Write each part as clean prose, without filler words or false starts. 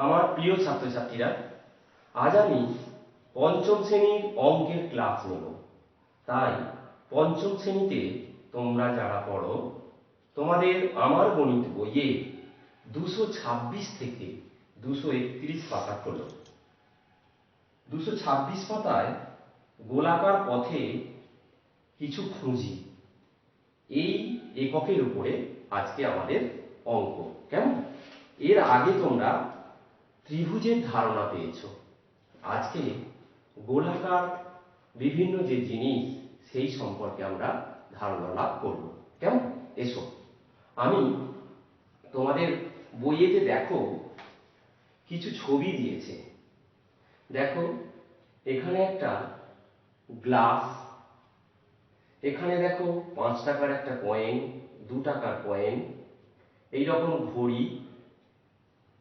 আমার প্রিয় ছাত্রছাত্রীরা, আজ আমি পঞ্চম শ্রেণীর অঙ্কের ক্লাস নেব। তাই পঞ্চম শ্রেণীতে তোমরা যারা পড়ো, তোমাদের আমার গণিত বইয়ে 226 থেকে 231 পাতা খোলো। 226 পাতায় গোলাকার পথে কিছু খুঁজি, এই এককের উপরে আজকে আমাদের অঙ্ক। কেমন? এর আগে তোমরা ত্রিভুজের ধারণা পেয়েছো, আজকে গোলাকার বিভিন্ন যে জিনিস সেই সম্পর্কে আমরা ধারণা লাভ করব। কেমন? এসো, আমি তোমাদের বইয়েতে দেখো কিছু ছবি দিয়েছে। দেখো, এখানে একটা গ্লাস, এখানে দেখো 5 টাকার একটা কয়েন, 2 টাকার কয়েন, এইরকম ঘড়ি,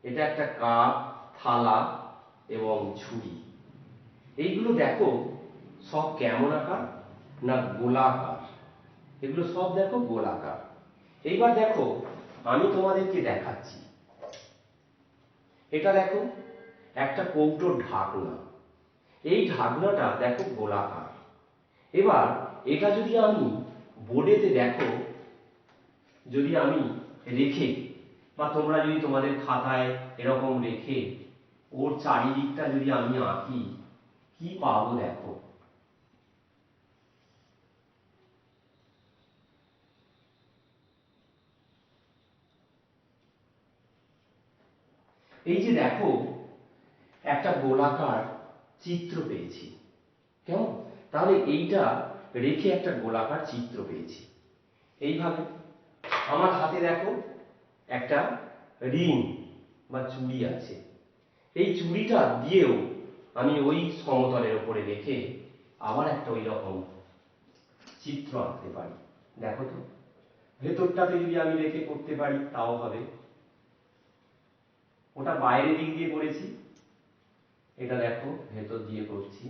এটা একটা কাপ, থালা এবং ঝুড়ি। এইগুলো দেখো সব কেমন আকার? না গোলাকার। এগুলো সব দেখো গোলাকার। এইবার দেখো, আমি তোমাদেরকে দেখাচ্ছি। এটা দেখো একটা কৌটোর ঢাকনা, এই ঢাকনাটা দেখো গোলাকার। এবার এটা যদি আমি বোর্ডেতে দেখো, যদি আমি রেখে বা তোমরা যদি তোমাদের খাতায় এরকম রেখে ওর চারিদিকটা যদি আমি আঁকি, কি পাবো দেখো। এই যে দেখো একটা গোলাকার চিত্র পেয়েছি। কেমন? তাহলে এইটা রেখে একটা গোলাকার চিত্র পেয়েছি। এইভাবে আমার হাতে দেখো একটা রিং বা চুড়ি আছে। এই চুড়িটা দিয়েও আমি ওই সমতলের উপরে রেখে আবার একটা ওই রকম চিত্র আঁকতে পারি। দেখো তো, ভেতরটাতে যদি আমি রেখে করতে পারি তাও হবে। ওটা বাইরের দিক দিয়ে করেছি, এটা দেখো ভেতর দিয়ে করছি।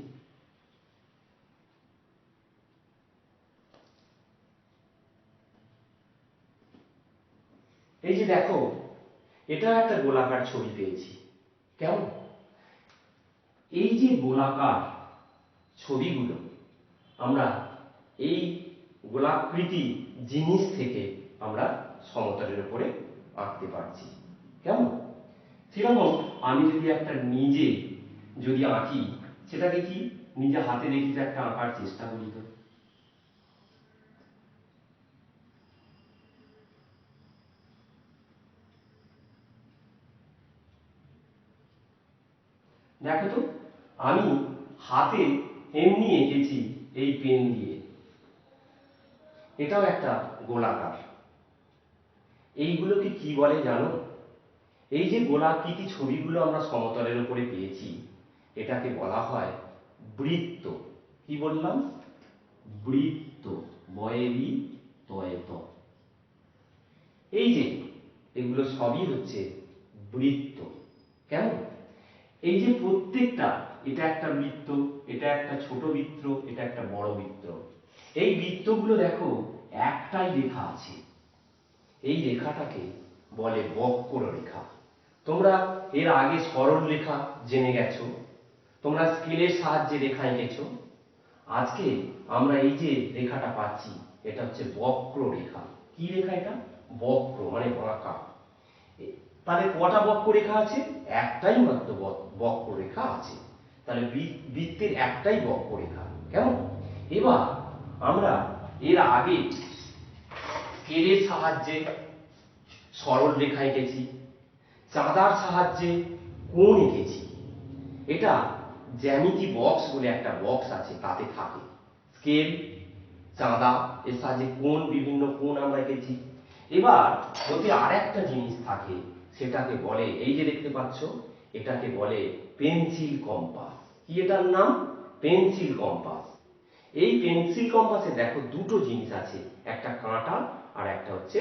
এই যে দেখো, এটা একটা গোলাকার ছবি পেয়েছি। কেমন? এই যে গোলাকার ছবিগুলো আমরা এই গোলাকৃতি জিনিস থেকে আমরা সমতলের উপরে আঁকতে পারছি। কেমন? সেরকম আমি যদি একটা নিজে যদি আঁকি, সেটাকে কি নিজে হাতে রেখে একটা আঁকার চেষ্টা করি। তো দেখো তো, আমি হাতে এমনি এঁকেছি এই পেন দিয়ে। এটাও একটা গোলাকার। এইগুলোকে কি বলে জানো? এই যে গোলাকৃতি ছবিগুলো আমরা সমতলের উপরে পেয়েছি, এটাকে বলা হয় বৃত্ত। কি বললাম? বৃত্ত। বয়েবি তয়েত। এই যে এগুলো সবই হচ্ছে বৃত্ত। কেমন? এই যে প্রত্যেকটা, এটা একটা বৃত্ত, এটা একটা ছোট বৃত্ত, এটা একটা বড় বৃত্ত। এই বৃত্তগুলো দেখো একটাই রেখা আছে, এই রেখাটাকে বলে বক্ররেখা। তোমরা এর আগে সরল রেখা জেনে গেছো, তোমরা স্কেলের সাহায্যে রেখা এঁকেছো। আজকে আমরা এই যে রেখাটা পাচ্ছি, এটা হচ্ছে বক্ররেখা। কি রেখা এটা? বক্র মানে বাঁকা। তাহলে কটা বক্ররেখা আছে? একটাই মাত্র বক্ররেখা আছে। তাহলে বৃত্তের একটাই বক্ররেখা। কেমন? এবার আমরা এর আগে স্কেলের সাহায্যে সরল রেখা এঁকেছি, চাঁদার সাহায্যে কোণ এঁকেছি। এটা জ্যামিতি বক্স বলে একটা বক্স আছে, তাতে থাকে স্কেল, চাঁদা, এর সাহায্যে কোণ, বিভিন্ন কোণ আমরা এঁকেছি। এবার ওতে আর একটা জিনিস থাকে, সেটাকে বলে, এই যে দেখতে পাচ্ছ, এটাকে বলে পেন্সিল কম্পাস। কি এটার নাম? Pencil compass. এই পেন্সিল কম্পাসে দেখো দুটো জিনিস আছে, একটা কাঁটা আর একটা হচ্ছে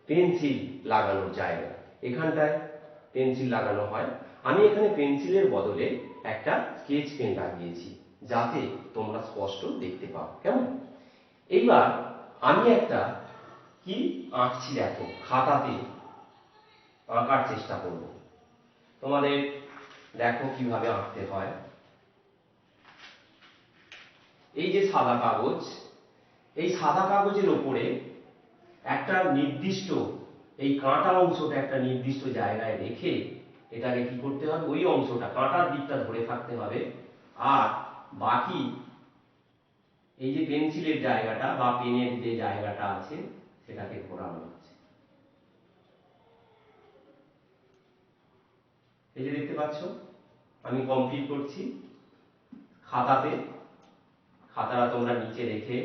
পেন্সিল লাগানোর জায়গা। এখানটায় পেন্সিল লাগানো হয়। আমি এখানে পেন্সিলের বদলে একটা স্কেচ পেন লাগিয়েছি, যাতে তোমরা স্পষ্ট দেখতে পাও। কেমন? এইবার আমি একটা কি আঁকছি দেখো, খাতাতে আঁকার চেষ্টা করব। তোমাদের দেখো কিভাবে আঁকতে হয়। এই যে সাদা কাগজ, এই সাদা কাগজের ওপরে একটা নির্দিষ্ট এই কাঁটা অংশটা একটা নির্দিষ্ট জায়গায় রেখে এটাকে কি করতে হবে, ওই অংশটা কাঁটার দিকটা ধরে থাকতে হবে, আর বাকি এই যে পেন্সিলের জায়গাটা বা পেনের যে জায়গাটা আছে সেটাকে ঘোরানো হচ্ছে। এই যে দেখতে পাচ্ছ আমি কমপ্লিট করছি খাতাতে। খাতাটা তোমরা নিচে রেখে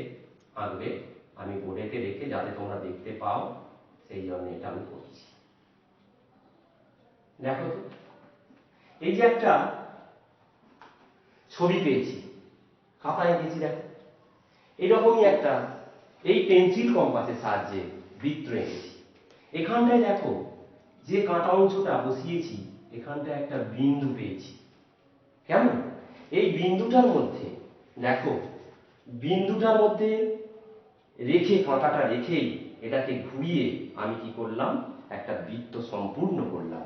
আঁকবে, আমি বোর্ডেতে রেখে যাতে তোমরা দেখতে পাও সেই জন্য এটা আমি করছি। দেখো তো এই যে একটা ছবি পেয়েছি, খাতায় এঁকেছি, দেখো এরকমই একটা এই পেন্সিল কম্পাসের সাহায্যে বৃত্ত এঁকেছি। এখানটায় দেখো যে কাঁটা অংশটা বসিয়েছি এখানটায় একটা বিন্দু পেয়েছি। কেমন? এই বিন্দুটার মধ্যে দেখো, বিন্দুটার মধ্যে রেখে কাঁটাটা রেখেই এটাকে ঘুরিয়ে আমি কি করলাম, একটা বৃত্ত সম্পূর্ণ করলাম।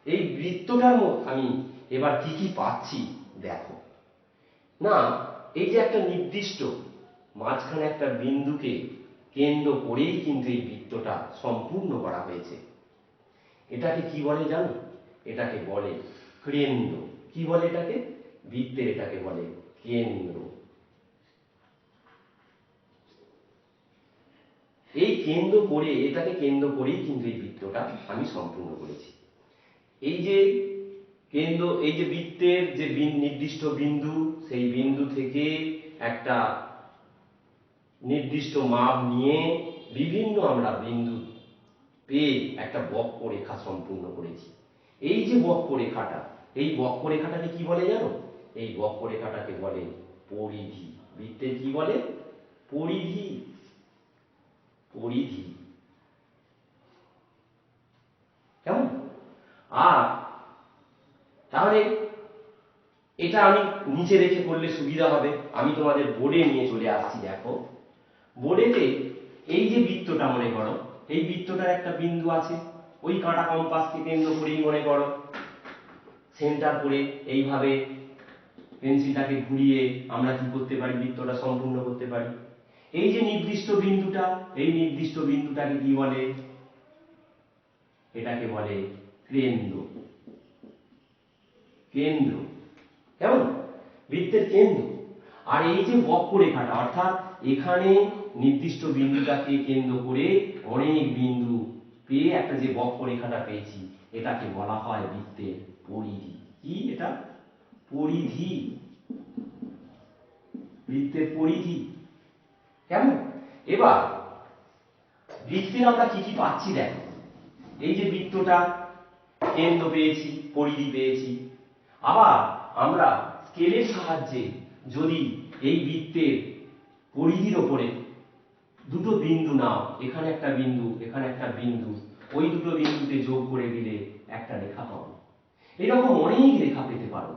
এই বৃত্তটার মধ্যে আমি এবার কি কি পাচ্ছি দেখো না, এই যে একটা নির্দিষ্ট মাঝখানে একটা বিন্দুকে কেন্দ্র করেই কিন্তু এই বৃত্তটা সম্পূর্ণ করা হয়েছে। এটাকে কি বলে জানো? এটাকে বলে কেন্দ্র। কি বলে এটাকে? বৃত্তের এটাকে বলে কেন্দ্র। এই কেন্দ্র করে, এটাকে কেন্দ্র করেই কিন্তু এই বৃত্তটা আমি সম্পূর্ণ করেছি। এই যে কেন্দ্র, এই যে বৃত্তের যে নির্দিষ্ট বিন্দু, সেই বিন্দু থেকে একটা নির্দিষ্ট মাপ নিয়ে বিভিন্ন আমরা বিন্দু পেয়ে একটা বক্ররেখা সম্পূর্ণ করেছি। এই যে বক্ররেখাটা, এই বক্ররেখাটাকে কি বলে জানো? এই বক্ররেখাটাকে বলে পরিধি। বৃত্তের কি বলে? পরিধি। পরিধি। কেমন? আর তাহলে এটা আমি নিচে রেখে করলে সুবিধা হবে। আমি তোমাদের বোর্ডে নিয়ে চলে আসছি। দেখো বোর্ডেতে এই যে বৃত্তটা মনে করো, এই বৃত্তটার একটা বিন্দু আছে, ওই কাঁটা কম্পাসকে কেন্দ্র করেই মনে করো সেন্টার করে এইভাবে পেন্সিলটাকে ঘুরিয়ে আমরা কি করতে পারি, বৃত্তটা সম্পূর্ণ করতে পারি। এই যে নির্দিষ্ট বিন্দুটা, এই নির্দিষ্ট বিন্দুটাকে কি বলে? এটাকে বলে কেন্দ্র। কেন্দ্র। কেমন? বৃত্তের কেন্দ্র। আর এই যে বক্ররেখাটা, অর্থাৎ এখানে নির্দিষ্ট বিন্দুটাকে কেন্দ্র করে অনেক বিন্দু পেয়ে একটা যে বক্ররেখাটা পেয়েছি, এটাকে বলা হয় বৃত্তের পরিধি। কি এটা? পরিধি। বৃত্তের পরিধি। কেমন? এবার বৃত্তের আমরা কি কি পাচ্ছি দেখো। এই যে বৃত্তটা কেন্দ্র পেয়েছি, পরিধি পেয়েছি। আবার আমরা স্কেলের সাহায্যে যদি এই বৃত্তের পরিধির ওপরে দুটো বিন্দু নাও, এখানে একটা বিন্দু, এখানে একটা বিন্দু, ওই দুটো বিন্দুতে যোগ করে দিলে একটা রেখা পাবো। এরকম অনেক রেখা পেতে পারো।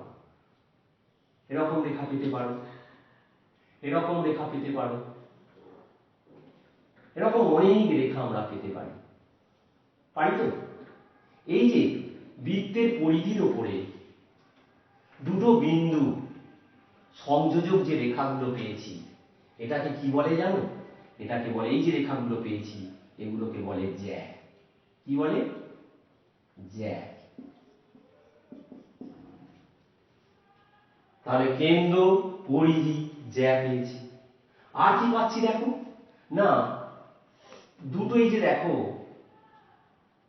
এরকম রেখা পেতে পারো, এরকম রেখা পেতে পারো, এরকম অনেক রেখা আমরা পেতে পারি। পারি তো? এই যে বৃত্তের পরিধির ওপরে দুটো বিন্দু সংযোজক যে রেখাগুলো পেয়েছি, এটাকে কি বলে জানো? এটাকে বলে, এই যে রেখাগুলো পেয়েছি এগুলোকে বলে জ্যা। কি বলে? জ্যা। তাহলে কেন্দ্র, পরিধি, জ্যা পেয়েছি। আর কি পাচ্ছি দেখো না, দুটোই যে দেখো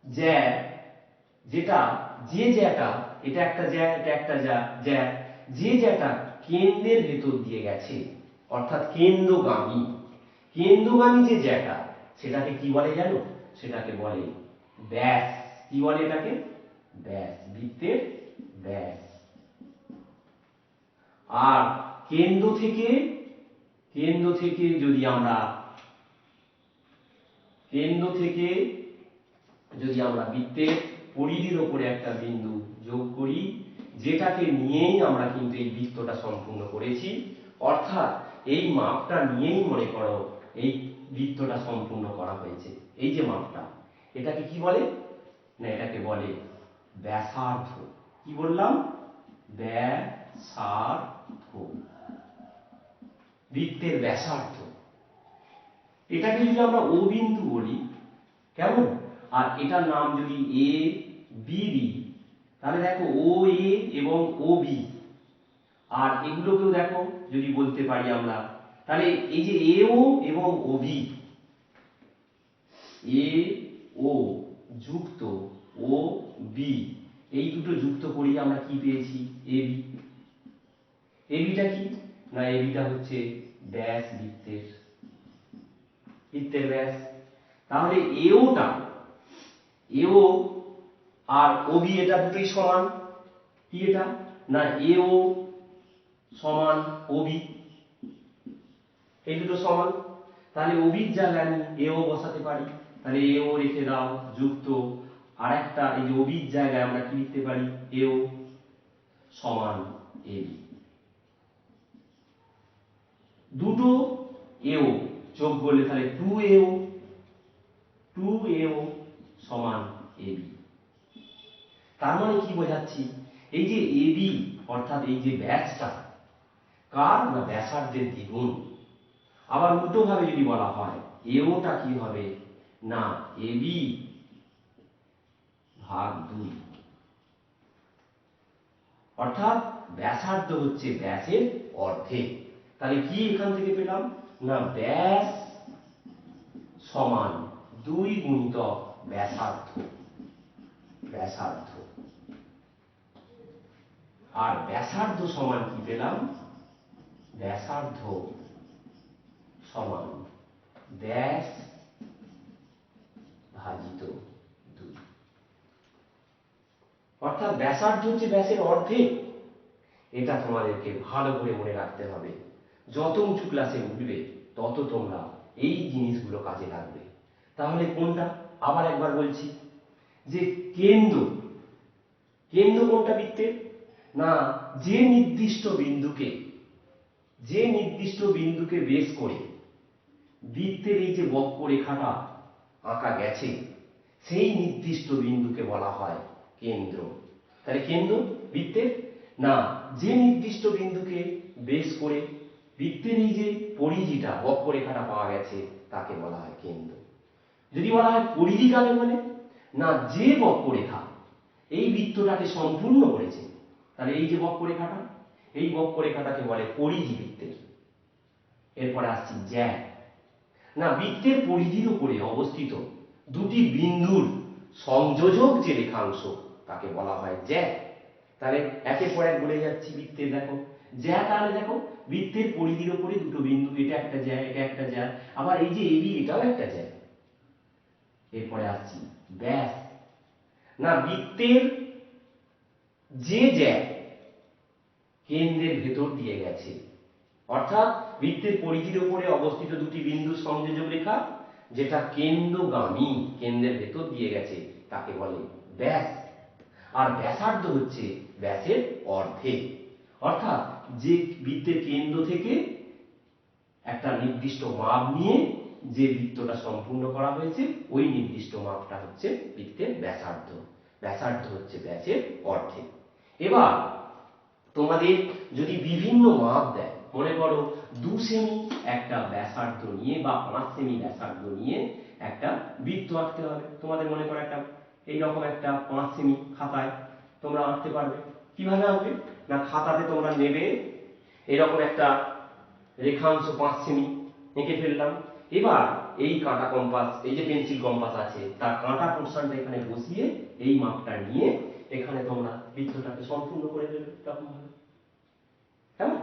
জ্যা, যেটা যে জ্যাটা, এটা একটা জ্যা, এটা একটা জ্যা, যে জ্যাটা কেন্দ্রের ভেতর দিয়ে গেছে অর্থাৎ কেন্দ্রগামী, কেন্দ্রগামী যে জ্যাটা সেটাকে কি বলে জানো? সেটাকে বলে ব্যাস। কি বলে এটাকে? ব্যাস। বৃত্তের ব্যাস। আর কেন্দ্র থেকে যদি আমরা বৃত্তের পরিধির ওপরে একটা বিন্দু যোগ করি, যেটাকে নিয়েই আমরা কিন্তু এই বৃত্তটা সম্পূর্ণ করেছি, অর্থাৎ এই মাপটা নিয়েই মনে করো এই বৃত্তটা সম্পূর্ণ করা হয়েছে। এই যে মাপটা, এটাকে কি বলে না, এটাকে বলে ব্যাসার্ধ। কি বললাম? ব্যাসার্ধ, বৃত্তের ব্যাসার্ধ। এটাকে যদি আমরা ও বিন্দু বলি, কেমন? আর এটার নাম যদি এ বি দিই, তাহলে দেখো ও এ এবং ও বি, আর এগুলোকেও দেখো যদি বলতে পারি আমরা, তাহলে এই যে এ ও এবং ও বি, এ ও যুক্ত ও বি, এই দুটো যুক্ত করি আমরা কি পেয়েছি? A B. এবিটা কি না? এবিটা হচ্ছে ব্যাস, বৃত্তের ব্যাস। তাহলে এওটা, এও আর ওবি এটা দুটোই সমান। কি এটা? না এও সমান ওবি, এই দুটো সমান। তাহলে ওবির জায়গায় আমি এও বসাতে পারি, তাহলে এও রেখে দাও যুক্ত আরেকটা, এই যে ওবির জায়গায় আমরা কি লিখতে পারি? এও সমান এবি। দুটো এও যোগ করলে তাহলে 2AO, 2AO সমান এবি। তার মানে কি বোঝাচ্ছি? এই যে এবি অর্থাৎ এই যে ব্যাসটা কার? না ব্যাসার্ধের দ্বিগুণ। আবার উল্টো ভাবে যদি বলা হয়, এওটা কি হবে? না এবি ভাগ 2, অর্থাৎ ব্যাসার্ধ হচ্ছে ব্যাসের অর্ধেক। তাহলে কি এখান থেকে পেলাম? না ব্যাস সমান 2 গুণিতক ব্যাসার্ধ, ব্যাসার্ধ। আর ব্যাসার্ধ সমান কি পেলাম? ব্যাসার্ধ সমান ব্যাস ভাজিত 2, অর্থাৎ ব্যাসার্ধ হচ্ছে ব্যাসের অর্ধেক। এটা তোমাদেরকে ভালো করে মনে রাখতে হবে। যত উঁচু ক্লাসে উঠবে তত তোমরা এই জিনিসগুলো কাজে লাগবে। তাহলে কোনটা? আবার একবার বলছি, যে কেন্দ্র, কেন্দ্র কোনটা বৃত্তের? না যে নির্দিষ্ট বিন্দুকে, যে নির্দিষ্ট বিন্দুকে বেস করে বৃত্তের এই যে বক্ররেখাটা আঁকা গেছে, সেই নির্দিষ্ট বিন্দুকে বলা হয় কেন্দ্র। তাহলে কেন্দ্র বৃত্তের, না যে নির্দিষ্ট বিন্দুকে বেস করে বৃত্তের এই যে পরিধিটা বক্ররেখাটা পাওয়া গেছে তাকে বলা হয় কেন্দ্র। যদি বলা হয় পরিধি কাকে বলে? না যে বক্ররেখা এই বৃত্তটাকে সম্পূর্ণ করেছে, তাহলে এই যে বক্ররেখাটা, এই বক্ররেখাটাকে বলে পরিধি বৃত্তের। এরপরে আসছি জ্যা, না বৃত্তের পরিধির উপরে অবস্থিত দুটি বিন্দুর সংযোজক যে রেখাংশ তাকে বলা হয় জ্যা। তাহলে একের পর এক বলে যাচ্ছি বৃত্তের, দেখো জ্যা, তাহলে দেখো বৃত্তের পরিধির উপরে দুটো বিন্দু, এটা একটা জ্যা, এটা একটা জ্যা, আবার এই যে এবি এটাও একটা জ্যা। এরপরে আসছি ব্যাস, না বৃত্তের যে জ্যা কেন্দ্রের ভেতর দিয়ে গেছে, অর্থাৎ বৃত্তের পরিধির উপরে অবস্থিত দুটি বিন্দু সংযোজক রেখা যেটা কেন্দ্রগামী, কেন্দ্রের ভেতর দিয়ে গেছে তাকে বলে ব্যাস। আর ব্যাসার্ধ হচ্ছে ব্যাসের অর্ধেক, অর্থাৎ যে বৃত্তের কেন্দ্র থেকে একটা নির্দিষ্ট মাপ নিয়ে যে বৃত্তটা সম্পূর্ণ করা হয়েছে ওই নির্দিষ্ট মাপটা হচ্ছে বৃত্তের ব্যাসার্ধ। ব্যাসার্ধ হচ্ছে ব্যাসের অর্ধেক। এবার তোমাদের যদি বিভিন্ন মাপ দেয়, মনে করো 2 সেমি একটা ব্যাসার্ধ নিয়ে বা 5 সেমি ব্যাসার্ধ নিয়ে একটা বৃত্ত আঁকতে হবে, তোমাদের মনে করো একটা এইরকম একটা 5 সেমি খাতায় তোমরা আঁকতে পারবে। কিভাবে আঁকবে? না খাতাতে তোমরা নেবে এরকম একটা রেখাংশ 5 সেমি এঁকে ফেললাম। এবার এই কাঁটা কম্পাস, এই যে পেন্সিল কম্পাস আছে তার কাঁটা পোর্শনটা এখানে বসিয়ে এই মাপটা নিয়ে এখানে তোমরা বৃত্তটাকে সম্পূর্ণ করে দেবে এরকম ভাবে। কেমন?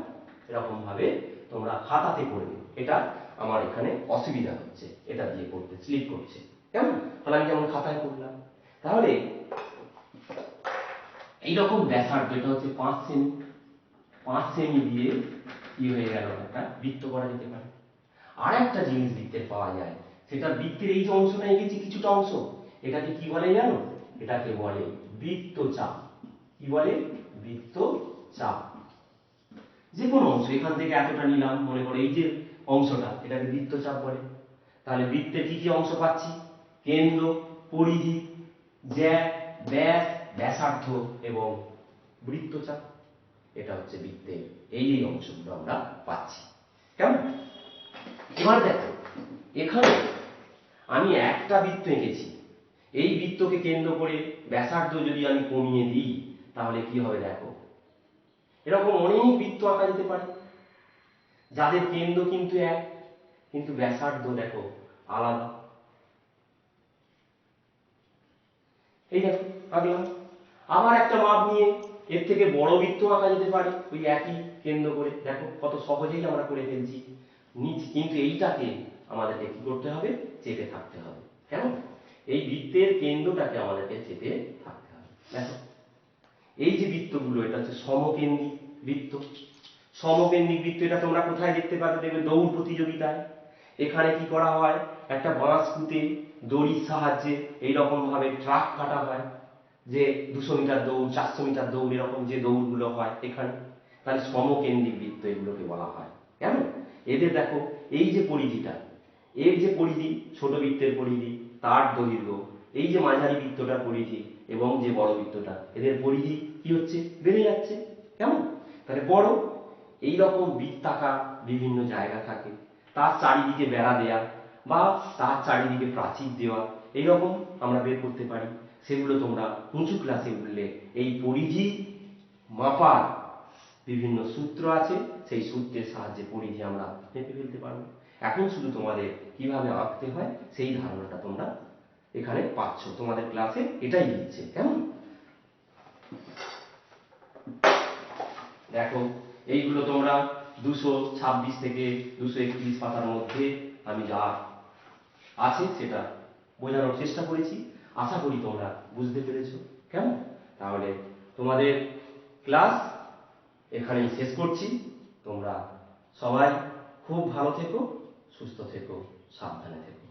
এরকম ভাবে তোমরা খাতাতে করবে। এটা আমার এখানে অসুবিধা হচ্ছে, এটা দিয়ে করতে স্লিপ করছে। কেমন? তাহলে আমি যেমন খাতায় করলাম, তাহলে এইরকম ব্যাসার্ধ, এটা হচ্ছে 5 সেমি, 5 সেমি দিয়ে কি হয়ে গেল? একটা বৃত্ত করা যেতে পারে। আর একটা জিনিস বৃত্তের পাওয়া যায়, সেটা বৃত্তের এই যে অংশটা এঁকেছি কিছুটা অংশ, এটাকে কি বলে জানো? এটাকে বলে বৃত্তচাপ। কি বলে? বৃত্তচাপ। যে কোনো অংশ, এখান থেকে এতটা নিলাম, মনে করো এই যে অংশটা, এটাকে বৃত্তচাপ বলে। তাহলে বৃত্তের কি কি অংশ পাচ্ছি? কেন্দ্র, পরিধি, জ্যা, ব্যাস, ব্যাসার্ধ এবং বৃত্তচাপ। এটা হচ্ছে বৃত্তের এই অংশগুলো আমরা পাচ্ছি। কেমন? এবার দেখো, এখানে আমি একটা বৃত্ত এঁকেছি। এই বৃত্তকে কেন্দ্র করে ব্যাসার্ধ যদি আমি কমিয়ে দিই তাহলে কি হবে দেখো, এরকম অনেক বৃত্ত আঁকা যেতে পারে যাদের কেন্দ্র কিন্তু এক, কিন্তু ব্যাসার্ধ দেখো আলাদা। এই দেখো আঁকলাম। আবার একটা মাপ নিয়ে এর থেকে বড় বৃত্ত আঁকা যেতে পারে ওই একই কেন্দ্র করে। দেখো কত সহজেই আমরা করে ফেলছি নিচ, কিন্তু এইটাকে আমাদেরকে কি করতে হবে? চেপে থাকতে হবে। কেন? এই বৃত্তের কেন্দ্রটাকে আমাদেরকে চেপে থাকতে হবে। দেখো এই যে বৃত্তগুলো, এটা হচ্ছে সমকেন্দ্রিক বৃত্ত। সমকেন্দ্রিক বৃত্ত এটা তোমরা কোথায় দেখতে পাবে? দেখবে দৌড় প্রতিযোগিতায়। এখানে কি করা হয়? একটা বাঁশ পুঁতে দড়ির সাহায্যে এইরকম ভাবে ট্রাক কাটা হয়, যে 200 মিটার দৌড়, 400 মিটার দৌড়, এরকম যে দৌড়গুলো হয় এখানে। তাহলে সমকেন্দ্রিক বৃত্ত এগুলোকে বলা হয়। কেন? এদের দেখো এই যে পরিধিটা, এর যে পরিধি, ছোট বৃত্তের পরিধি, তার দৈর্ঘ্য, এই যে মাঝারি বৃত্তটার পরিধি এবং যে বড় বৃত্তটা, এদের পরিধি কি হচ্ছে? বেড়ে যাচ্ছে। কেমন? তাহলে বড় এইরকম বৃত্তাকার বিভিন্ন জায়গা থাকে, তার চারিদিকে বেড়া দেয়া বা তার চারিদিকে প্রাচীর দেওয়া, এইরকম আমরা বের করতে পারি। সেগুলো তোমরা উঁচু ক্লাসে উঠলে এই পরিধি মাপার বিভিন্ন সূত্র আছে, সেই সূত্রের সাহায্যে পরিধি আমরা মেপে ফেলতে পারবো। এখন শুধু তোমাদের কিভাবে আঁকতে হয় সেই ধারণাটা তোমরা এখানে পাচ্ছ, তোমাদের ক্লাসে এটাই দিচ্ছে। কেমন? দেখো এইগুলো তোমরা 226 থেকে 231 পাতার মধ্যে আমি যা আছে সেটা বোঝানোর চেষ্টা করেছি। আশা করি তোমরা বুঝতে পেরেছো। কেমন? তাহলে তোমাদের ক্লাস এখানেই শেষ করছি। তোমরা সবাই খুব ভালো থেকো, সুস্থ থেকো, সাবধানে থেকো।